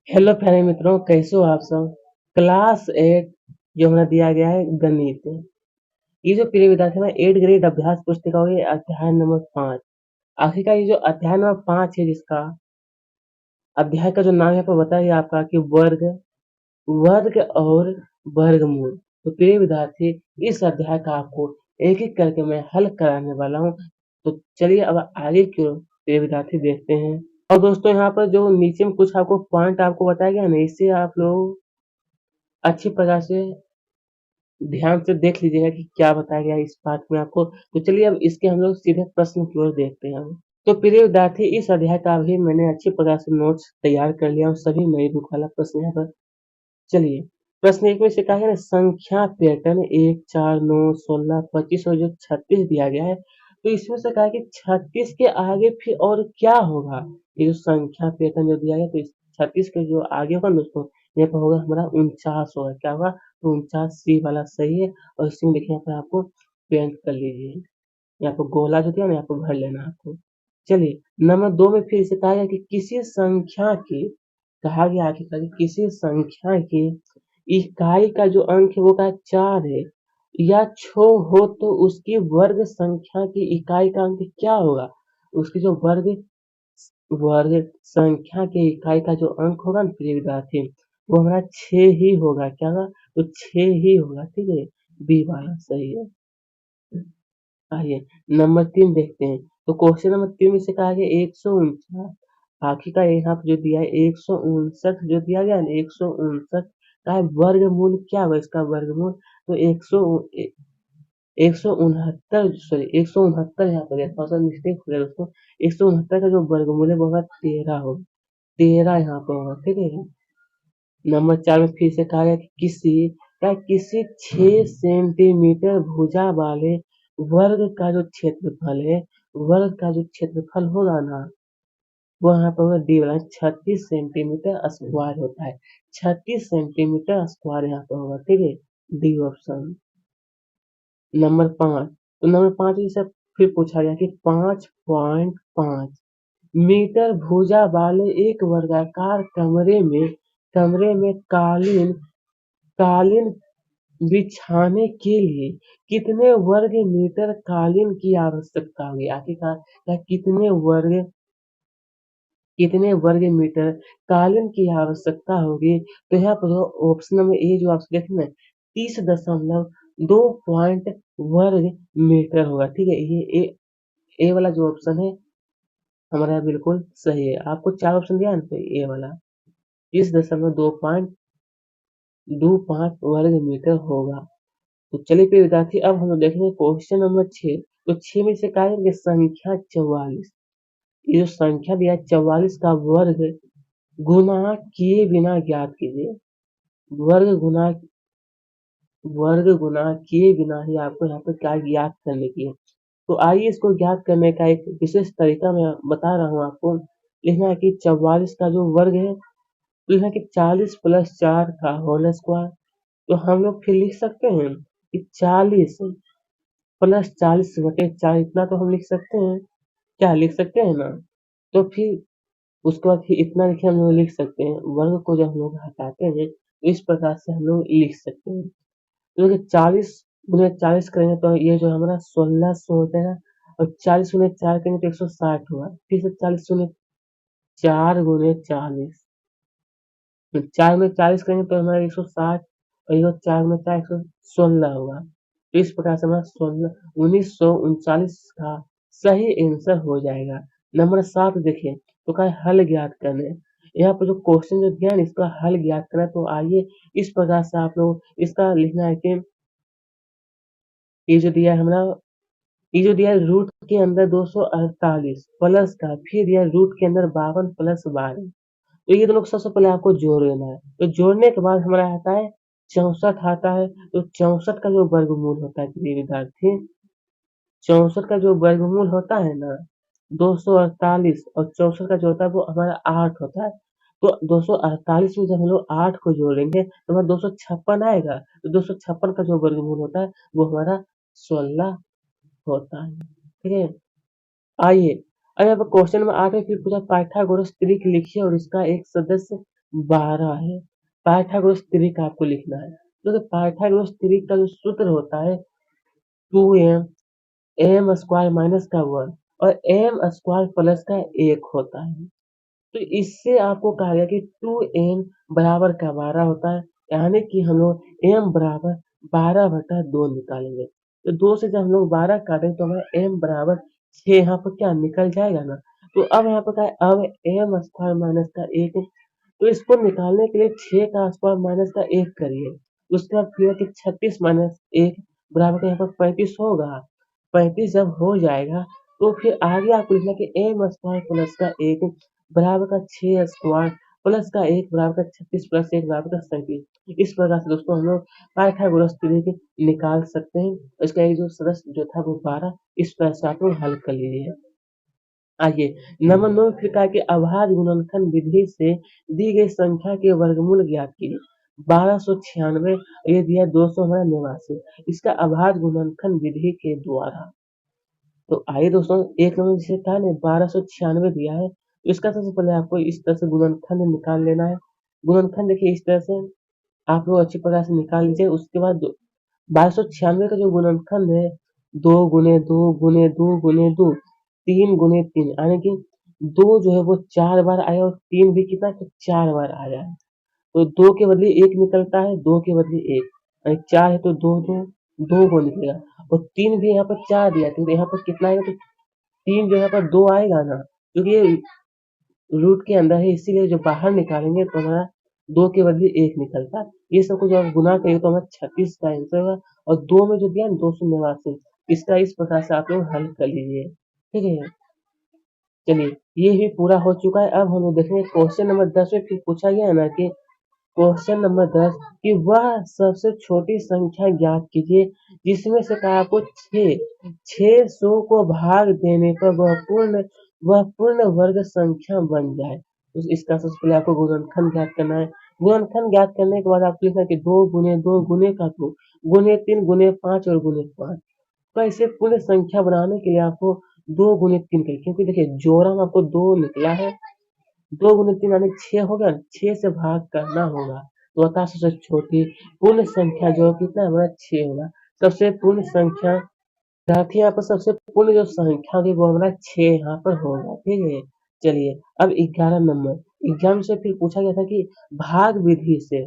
Hello प्यारे मित्रों, कैसे हो आप सब। क्लास 8 जो हमें दिया गया है गणित। ये जो प्रिय विद्यार्थी है 8 ग्रेड अभ्यास पुस्तिका होगी अध्याय नंबर 5। आखिरकार ये जो अध्याय नंबर 5 है, जिसका अध्याय का जो नाम यहाँ पर बताया आपका कि वर्ग वर्ग और वर्गमूल। तो प्रिय विद्यार्थी, इस अध्याय का आपको एक एक करके मैं हल कराने वाला हूँ। तो चलिए अब आगे की ओर प्रिय विद्यार्थी देखते हैं। और दोस्तों, यहाँ पर जो नीचे में कुछ आपको पॉइंट आपको बताया गया ना, इससे आप लोग अच्छी प्रकार से ध्यान से देख लीजिएगा कि क्या बताया गया है इस पाठ में आपको। तो चलिए अब इसके हम लोग सीधे प्रश्न की ओर देखते हैं। तो प्रिय विद्यार्थी, इस अध्याय का भी मैंने अच्छी प्रकार से नोट्स तैयार कर लिया और सभी नई बुक वाला प्रश्न यहाँ पर। चलिए, प्रश्न एक में से कहा गया है संख्या पैटर्न 1, 4, 9, 16, 25 और जो 36 दिया गया है। तो इसमें से कहा है कि 36 के आगे फिर और क्या होगा। ये जो संख्या पैटर्न जो दिया गया, तो इस 36 के जो आगे होगा दोस्तों, यहाँ पर होगा हमारा 49 होगा। क्या होगा? तो 49 सी वाला सही है। और इसमें देखिए यहाँ पर आपको पेंट कर लीजिए। यहाँ पर गोला जो दिया ना, यहाँ पर भर लेना आपको। चलिए, नंबर 2 में फिर से कहा गया कि किसी संख्या की कहा गया आखिरकार किसी संख्या की इकाई का जो अंक है वो का 4 है या 6 हो, तो उसकी वर्ग संख्या की इकाई का अंक क्या होगा। उसकी जो वर्ग वर्ग संख्या की इकाई का जो अंक होगा ना प्रिय विद्यार्थी, वो हमारा 6 ही होगा। क्या होगा? तो 6 ही होगा। ठीक है, बी वाला सही है। आइए नंबर 3 देखते हैं। तो क्वेश्चन नंबर 3 में से कहा गया 159। आखिरकार यहाँ पे जो दिया है 159 जो दिया गया है ना, 159 का वर्गमूल क्या होगा। इसका वर्गमूल तो 169, सॉरी 169 यहाँ पर गया, थोड़ा सा मिस्टेक हो गया दोस्तों। 169 का जो वर्गमूल है वो होगा 13 होगा। 13 यहाँ पर होगा। ठीक है। नंबर 4 में फिर से कहा गया कि किसी 6 सेंटीमीटर भुजा वाले वर्ग का जो क्षेत्रफल है, वर्ग का जो क्षेत्रफल होगा ना, वो यहाँ पर होगा डी वाला 36 सेंटीमीटर स्क्वायर होता है। 36 सेंटीमीटर स्क्वायर यहाँ पर होगा। ठीक है, डी ऑप्शन। नंबर 5, तो नंबर 5 से फिर पूछा गया कि 5.5 मीटर भुजा वाले एक वर्गाकार कमरे में कालीन कालीन बिछाने के लिए कितने वर्ग मीटर कालीन की आवश्यकता होगी। आखिरकार या कितने वर्ग मीटर कालीन की आवश्यकता होगी। तो यहाँ पर ऑप्शन नंबर ए जो आप देखें ना, 30.2 वर्ग मीटर होगा। ठीक है, ये ए वाला जो ऑप्शन है हमारा बिल्कुल सही है। आपको 4 ऑप्शन दिया है ना, तो ए वाला 30.25 वर्ग मीटर होगा। तो चलिए प्रिय विद्यार्थी, अब हम लोग देखेंगे क्वेश्चन नंबर 6। तो 6 में से कहा है कि संख्या 44, ये जो संख्या दिया है 44 का गुना किए बिना ज्ञात कीजिए। वर्ग गुना वर्ग गुना किए बिना ही आपको यहाँ पर क्या ज्ञात करने की है। तो आइए इसको ज्ञात करने का एक विशेष तरीका मैं बता रहा हूँ आपको। लिखना है कि 44 का जो वर्ग है, तो लिखना है कि 40 प्लस 4 का होल स्क्वायर। तो हम लोग फिर लिख सकते हैं कि 40 प्लस 40/4, इतना तो हम लिख सकते हैं। क्या लिख सकते हैं ना? तो फिर उसके बाद फिर इतना लिखे हम लोग लिख सकते हैं। वर्ग को जब हम लोग हटाते हैं तो इस प्रकार से हम लोग लिख सकते हैं। तो देखिए 40 गुने 40 करेंगे तो ये जो हमारा 1600 हो जाएगा। और 40 गुने 4 करेंगे तो 160 होगा। फिर से 4 गुने 40 तो 4 गुने 40 करेंगे तो हमारा 160। और ये 4 गुने 4 116 होगा। तो इस प्रकार से हमारा 1939 का सही आंसर हो जाएगा। नंबर 7 देखिए, तो क्या है हल ज्ञात करने। यहाँ पर जो क्वेश्चन जो दिया है ना, इसका हल ज्ञात करना। तो आइए इस प्रकार से आप लोग इसका लिखना है कि ये जो दिया है हमारा, ये जो दिया है रूट के अंदर 248 प्लस का, फिर दिया है रूट के अंदर 52 प्लस 12। तो ये दोनों को सबसे पहले आपको जोड़ लेना है। तो जोड़ने के बाद हमारा आता है 64 आता है। तो 64 का जो वर्गमूल होता है प्रिय विद्यार्थी, 64 का जो वर्गमूल होता है ना, 248 और 64 का जो होता है वो हमारा 8 होता है। तो 248 में जब हम लोग 8 को जोड़ेंगे तो हमारा 256 आएगा। तो 256 का जो वर्गमूल होता है वो हमारा 16 होता है। ठीक है। आइए, अब यहाँ पर क्वेश्चन नंबर 8 में फिर पूछा पाइथागोरस त्रिक लिखिए और इसका एक सदस्य 12 है। पाइथागोरस त्रिक आपको लिखना है। तो पाइथागोरस त्रिक का जो सूत्र होता है 2m एम स्क्वायर माइनस का 1 और एम स्क्वायर प्लस का 1 होता है। तो इससे आपको कहा गया कि 2m बराबर का 12 होता है, यानी कि हम लोग m बराबर 12/2 निकालेंगे। तो 2 से जब हम लोग 12 काटेंगे तो हमारा m बराबर 6 यहाँ पर क्या निकल जाएगा ना। तो अब यहाँ पर क्या है, अब m स्क्वायर माइनस का 1, तो इसको निकालने के लिए 6 का स्क्वायर माइनस का 1 करिए। उसके बाद फिर कि 36 माइनस 1 बराबर का यहाँ पर 35 होगा। 35 जब हो जाएगा तो फिर आगे आपको लिखना कि एम स्क्वायर प्लस का 1 बराबर का 6 स्क्वायर प्लस का 1 बराबर का 36 प्लस 1 बराबर का 37। इस प्रकार से दोस्तों हम लोग पाइथागोरस त्रिक निकाल सकते हैं। इसका एक जो सदस्य जो था वो 12, इस प्रकार से आप लोग हल कर लीजिए। आइए नंबर 9 फिर कहा कि अभाज्य गुणनखंड विधि से दी गई संख्या के वर्गमूल ज्ञात कीजिए। 1296 ये दिया 289, इसका अभाज्य गुणनखंड विधि के द्वारा। तो आइए दोस्तों एक नंबर जिसे था ना 1296 दिया है, तो इसका सबसे पहले आपको इस तरह से गुणनखंड निकाल लेना है। गुणनखंड देखिए इस तरह से आप लोग अच्छी प्रकार से निकाल लीजिए। उसके बाद 1296 का जो गुणनखंड है 2 गुने 2 गुने 2 गुने 2 3 गुने 3, यानी कि 2 जो है वो 4 बार आया और 3 भी कितना 4 बार आया है। तो 2 के बदले 1 निकलता है, 2 के बदले 1, यानी 4 है तो 2 2 को निकलेगा। और 3 भी यहाँ पर 4 दिया तो यहाँ पर कितना आएगा, तो 3 जो यहाँ पर 2 आएगा ना, क्योंकि ये रूट के अंदर है इसीलिए जो बाहर निकालेंगे तो हमारा 2 के बदले 1 निकलता है। ये सब कुछ आप गुना करिए तो हमारा 36 का आंसर होगा। और 2 में जो दिया ना 289, इसका इस प्रकार से आप लोग हल कर लीजिए। ठीक है, चलिए ये भी पूरा हो चुका है। अब हम लोग देखेंगे क्वेश्चन नंबर 10 में फिर पूछा गया है ना कि क्वेश्चन नंबर 10 कि वह सबसे छोटी संख्या ज्ञात कीजिए जिसमें से कहा आपको 600 को भाग देने पर वह पूर्ण वर्ग संख्या बन जाए। तो इसका सबसे पहले आपको गुणनखंड ज्ञात करना है। गुणनखंड ज्ञात करने के बाद आपको लिखना है कि 2 गुने 2 गुने का 2 गुने 3 गुने 5 और गुने 5। तो इसे पूर्ण संख्या बनाने के लिए आपको 2 गुने 3 करिए, क्योंकि देखिए जोड़ा में आपको 2 निकला है, 2 गुने 3 यानी 6 हो गया, 6 से भाग करना होगा। तो अतः सबसे छोटी पूर्ण संख्या जो कितना हमारा 6 होगा। सबसे पूर्ण संख्या साथ ही यहाँ पर सबसे पूर्ण जो संख्या होगी वो हमारा 6 यहाँ पर होगा। ठीक है, चलिए अब 11 नंबर एग्जाम से फिर पूछा गया था कि भाग विधि से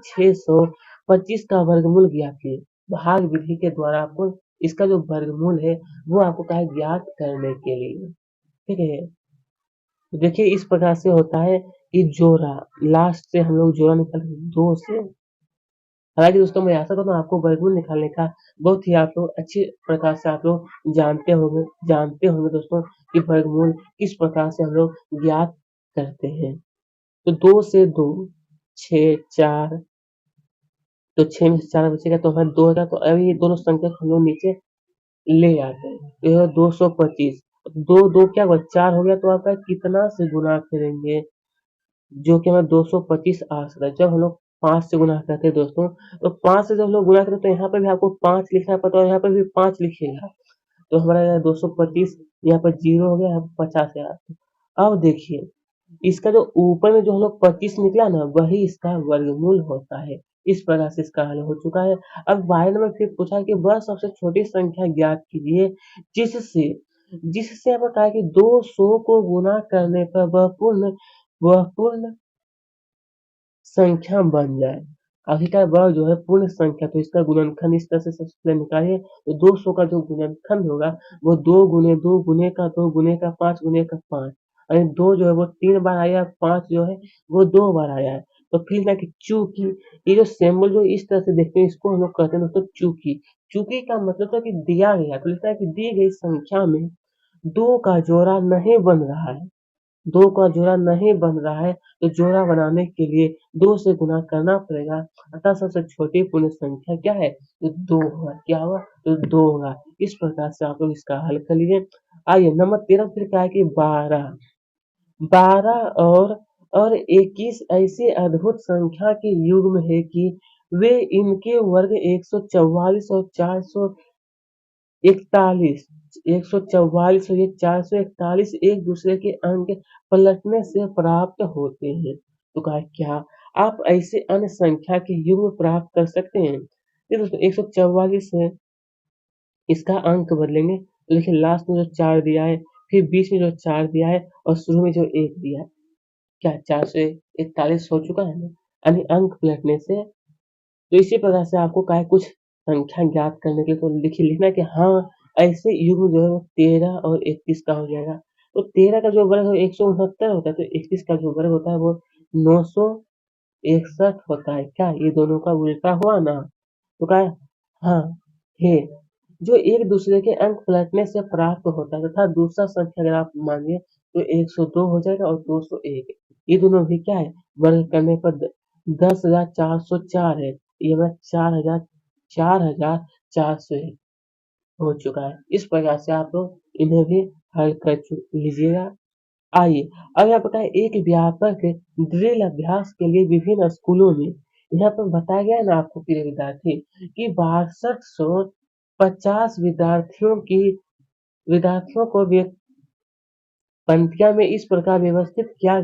625 का वर्गमूल ज्ञात कीजिए। भाग विधि के द्वारा आपको इसका जो वर्गमूल है वो आपको कहा है ज्ञात करने के लिए। ठीक है, तो देखिए इस प्रकार से होता है कि जोड़ा लास्ट से हम लोग जोड़ा निकाल 2 से। हालांकि दोस्तों मैं आशा करता हूँ आपको वर्गमूल निकालने का बहुत ही आप लोग अच्छी प्रकार से आप लोग जानते होंगे दोस्तों कि वर्गमूल किस प्रकार से हम लोग ज्ञात करते हैं। तो 2 से 2 6 4, तो 6 में से 4 बचेगा तो हमारा 2 होगा। तो अब ये दोनों संख्या को हम लोग नीचे ले आते हैं तो यह 225। दो दो क्या हुआ 4 हो गया, तो आपका कितना से गुना करेंगे जो कि हमें 225 आ सकता है। जब हम लोग 5 से गुना करते हैं दोस्तों, तो 5 से जब हम लोग गुना करते हैं तो यहाँ पर भी आपको 5 लिखना पड़ता है और यहाँ पर भी 5 लिखिएगा। तो हमारा यहाँ 225 यहाँ पर 0 हो गया, यहाँ पर 50 है। अब देखिए इसका जो ऊपर में जो हम लोग 25 निकला ना वही इसका वर्गमूल होता है। इस प्रकार से इसका हल हो चुका है। अब वाई नंबर फिर पूछा कि वह सबसे छोटी संख्या ज्ञात कीजिए जिससे जिससे हमें कहा कि 200 को गुना करने पर वह पूर्ण संख्या बन जाए। आखिरकार वह जो है पूर्ण संख्या, तो इसका गुणनखंड इस तरह से सबसे पहले निकालिए। तो 200 का जो गुणनखंड होगा वो 2 गुने 2 गुने का 2 गुने का 5 गुने का 5, यानी 2 जो है वो 3 बार आया, 5 जो है वो 2 बार आया है। तो फिर ना कि चूंकि ये जो सिंबल जो इस तरह से देखते हैं इसको हम लोग कहते हैं दोस्तों चूंकि। चूंकि का मतलब था कि दिया गया, तो लिखता है कि दी गई संख्या में 2 का जोड़ा नहीं बन रहा है। 2 का जोड़ा नहीं बन रहा है तो जोड़ा बनाने के लिए 2 से गुना करना पड़ेगा। अतः सबसे छोटी पूर्ण संख्या क्या है, तो 2 होगा। क्या होगा, तो 2 होगा। इस प्रकार से आप लोग इसका हल कर लीजिए। आइए नंबर 13 फिर क्या है कि 12 और 21 ऐसी अद्भुत संख्या के युग्म है कि वे इनके वर्ग 144 और 441 144 और ये 441 एक दूसरे के अंक पलटने से प्राप्त होते हैं। तो कहा क्या आप ऐसे अन्य संख्या के युग्म प्राप्त कर सकते हैं? ये दोस्तों 144 है, इसका अंक बदलेंगे तो देखिए लास्ट में जो 4 दिया है, फिर बीच में जो 4 दिया है और शुरू में जो 1 दिया है, क्या 4 से 41 हो चुका है ना? यानी अंक पलटने से तो इसी प्रकार से आपको क्या है कुछ संख्या ज्ञात करने के लिए तो लिखना है कि हाँ, ऐसे युग्म जो है वो 13 और 31 का हो जाएगा। तो 13 का जो वर्ग है 169 होता है, तो 31 का जो वर्ग होता है वो 961 होता है। क्या ये दोनों का उल्टा हुआ ना? तो क्या है? हाँ, है। जो एक दूसरे के अंक पलटने से प्राप्त होता है तथा दूसरा संख्या अगर आप मानिए तो 102 हो जाएगा और 201 ये दोनों भी क्या है वर्ग करने पर 10,404 है। ये हमारा 4,401 हो चुका है। इस प्रकार से आप लोग इन्हें भी हल कर लीजिएगा। आइए अब यहाँ पर एक व्यापक ड्रिल अभ्यास के लिए विभिन्न स्कूलों में यहाँ पर बताया गया है ना आपको प्रिय विद्यार्थी कि 6250 विद्यार्थियों को पंक्तियाँ में इस प्रकार व्यवस्थित किया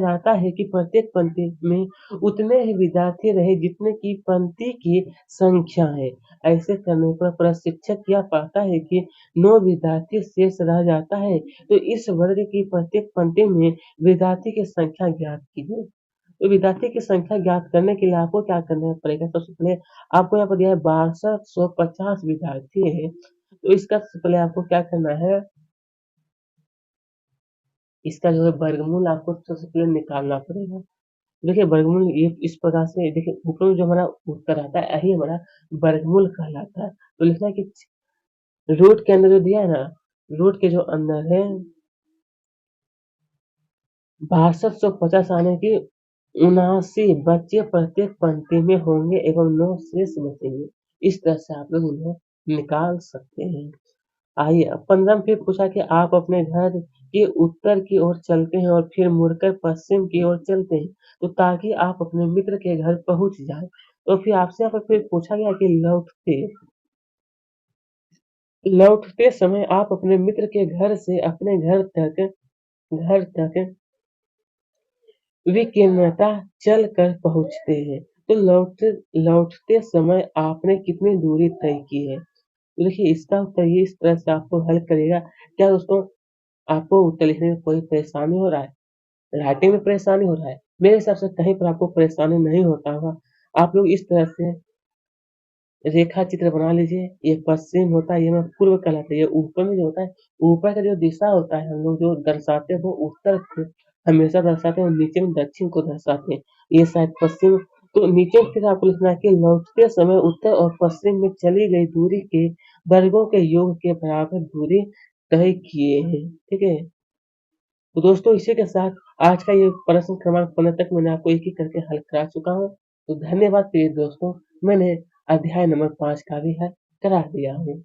जाता है कि प्रत्येक पंक्ति में उतने ही विद्यार्थी रहे जितने की पंक्ति की संख्या है। ऐसे करने पर प्रशिक्षक यह पाता है कि 9 विद्यार्थी शेष रह जाता है, तो इस वर्ग की प्रत्येक पंक्ति में विद्यार्थी की संख्या ज्ञात कीजिए। तो विद्यार्थी की संख्या ज्ञात करने के लिए आपको क्या करना पड़ेगा? सबसे पहले आपको यहाँ पर दिया है 6250 विद्यार्थी है, तो इसका सबसे पहले आपको क्या करना है? इसका जो है वर्गमूल आपको सबसे पहले निकालना पड़ेगा। देखिए वर्गमूल ये इस प्रकार से देखिए ऊपर में जो हमारा उत्तर आता है यही हमारा वर्गमूल कहलाता है। तो लिखना है कि रूट के अंदर जो दिया है ना, रूट के जो अंदर है 6250 आने की 79 बच्चे प्रत्येक पंक्ति में होंगे एवं 9 शेष बचेंगे। इस तरह से आप लोग इन्हें निकाल सकते हैं। आइए अब 15 में फिर पूछा कि आप अपने घर के उत्तर की ओर चलते हैं और फिर मुड़कर पश्चिम की ओर चलते हैं, तो ताकि आप अपने मित्र के घर पहुंच जाएं। तो फिर आपसे यहाँ पर फिर पूछा गया कि लौटते समय आप अपने मित्र के घर से अपने घर तक विकेंद्रतः चल कर पहुंचते हैं। तो लौटते समय आपने कितनी दूरी तय की है? तो देखिए इसका उत्तर ये इस तरह से आपको हल करेगा। क्या दोस्तों आपको उत्तर लिखने में कोई परेशानी हो रहा है? राइटिंग में परेशानी हो रहा है? मेरे हिसाब से कहीं पर आपको परेशानी नहीं होता होगा। आप लोग इस तरह से रेखा चित्र बना लीजिए। ये पश्चिम होता है, ये हमारा पूर्व कहलाता है। ये ऊपर में जो होता है, ऊपर का जो दिशा होता है हम लोग जो दर्शाते हैं वो उत्तर को हमेशा दर्शाते हैं और नीचे में दक्षिण को दर्शाते हैं। ये शायद पश्चिम तो नीचे फिर आपको लिखना है कि लौटते समय उत्तर और पश्चिम में चली गई दूरी के वर्गों के योग के बराबर दूरी तय किए हैं। ठीक है? तो दोस्तों इसी के साथ आज का ये प्रश्न क्रमांक 15 तक मैंने आपको एक-एक करके हल करा चुका हूँ। तो धन्यवाद प्रिय दोस्तों, मैंने अध्याय नंबर 5 का भी हल करा दिया हूँ।